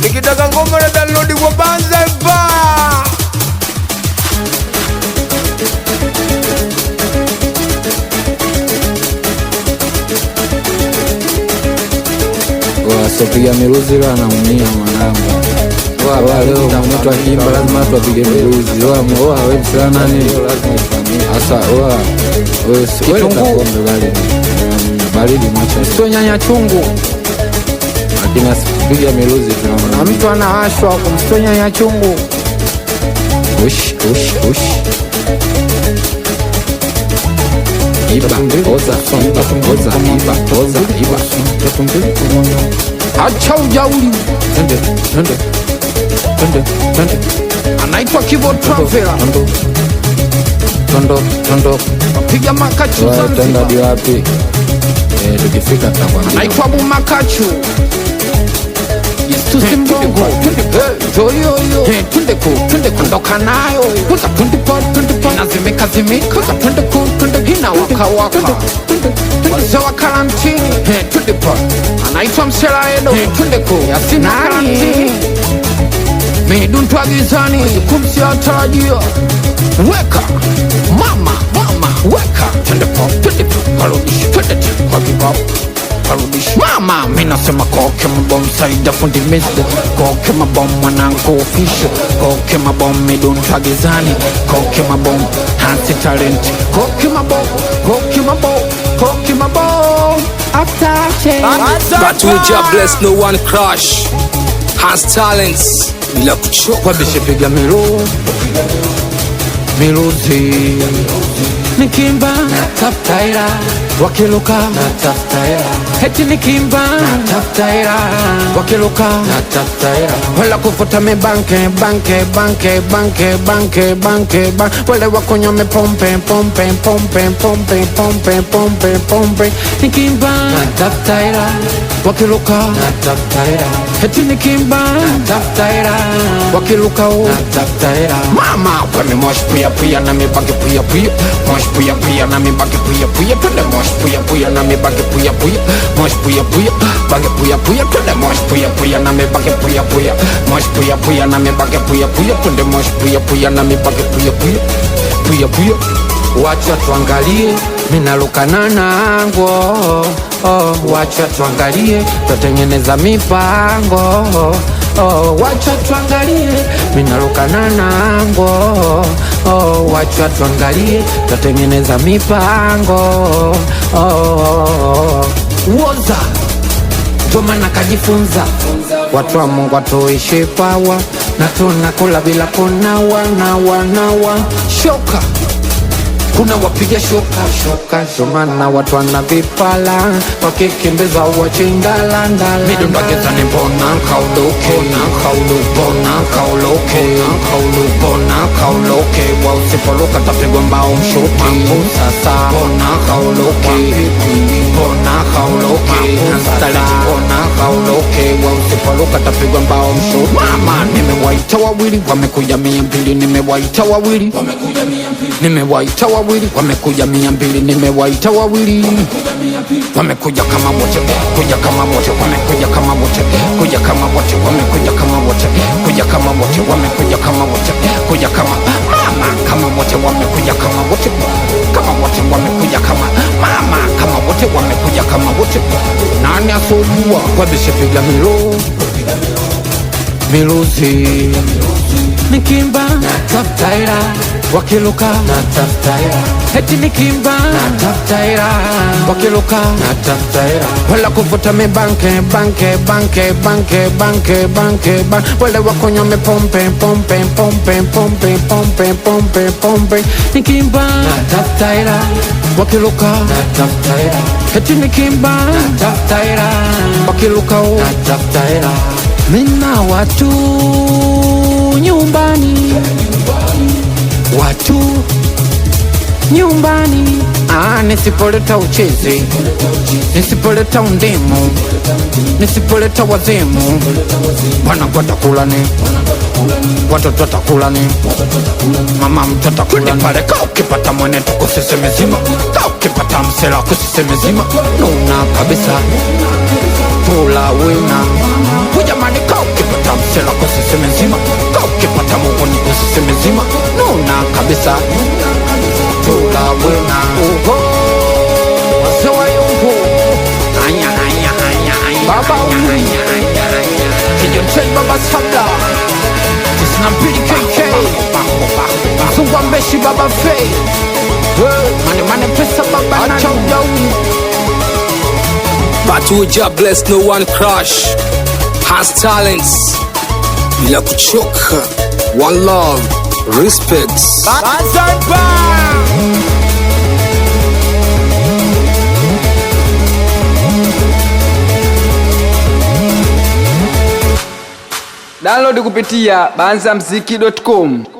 nikitaka ngoma na download kwa Banzaiba. Wasopiga miruzi leo anaumia mwanangu. Wa leo mtu akimba lazima watu wapige miruzi. Wa wewe sana nani lazima ifanyike. Asa wewe utakombe baridi macho. Sio nyanya chungu. Lakini asipiga miruzi tunaona. Na mtu anaashwa kumstonya nyanya chungu. Ush. Iba. Acha ujauli. Twende. Anaitwa Keyboard Traveler. Tondo. Piga makachu Zanzibar. Tenda di wapi? Tukifika tutakwambia. Anaitwa Abu Makachu. Yesu Simbongo. Twende kundoka nayo. Twende pa. Inazimika. Twende hina waka. Wazee wa karantini. Twende pa. Anaitwa Msela Edo. Twende Yasina karantini. Miduntu agizani. Kumsi atarajia. Weka. Mama. Weka. Twende pa. Karudishi. Twende kwa kibao. Karudishi. Mama. Minasema koke mabom saida fundi mizde. Koke mabom mwanangu official. Koke mabom miduntu agizani. Koke mabom hansi talent. Koke mabom. After change. But we just bless no one crush. Has talents. Bila kuchoka. Kwa bishe piga miruzi. Nikimba natafuta ila wakiluka natafuta ila heti nikimba natafuta ila wakiluka natafuta ila wala kufuta me banke wale wakunywa me pompe nikimba natafuta ila wakiluka natafuta ila heti nikimba natafuta ila wakiluka natafuta ila mama wame mosh puya na me banke puya mosh puya na me banke puya twende mosh puya na me banke puya mosh puya banke puya twende mosh puya na me banke puya mosh puya na me banke puya twende mosh puya na me banke puya wacha tuangalie minaluka nango wacha tuangalie tutengeneza mipango wacha tuangalie minaluka nango wacha tuangalie tutengeneza mipango woza tomana kajifunza watu wa Mungu watoishi pawa na tunakula bila kunawa shoka kuna wapiga shoka shomana watu wana vipala wakikimbiza wachingala midundo gizani mbona kauloke wa usipoluka tapigwa mbao mshuti sasa mbona kauloke wa usipoluka tapigwa mbao mshuti mama nimewaita wawili wamekuja 200 nimewaita wawili wamekuja 200 nimewaita wawili wamekuja kama wote wamekuja kama wote wamekuja kama wote kuja kama mama kama wote wamekuja kama wote wamekuja kama mama kama wote wamekuja kama wote nani asojua wabishe piga miruzi nikimba natafuta ila wakiluka natafuta ila heti nikimba natafuta ila wakiluka natafuta ila wala kufuta me banke wale wakunywa me pompe nikimba natafuta ila wakiluka natafuta ila heti nikimba natafuta ila wakiluka natafuta ila mina watu nyumbani nisipoleta uchezi nisipoleta undimu nisipoleta wazimu wanangu watakulani watoto watakulani mama mtoto akulani pale kaa ukipata mwenetu kusisemezima kaa ukipata msela kusisemezima nuna kabisa tula wina ujamani kaa ukipata kabisa. Tula wena uho wasewa yungu baba kijonchei baba sabla tisina mpili KK mzungwa mbeshi baba fei mane pesa baba acha ujauni. But with your bless, no one crush. Has talents bila kuchoka. One love, respect. Download kupitia banzamziki.com.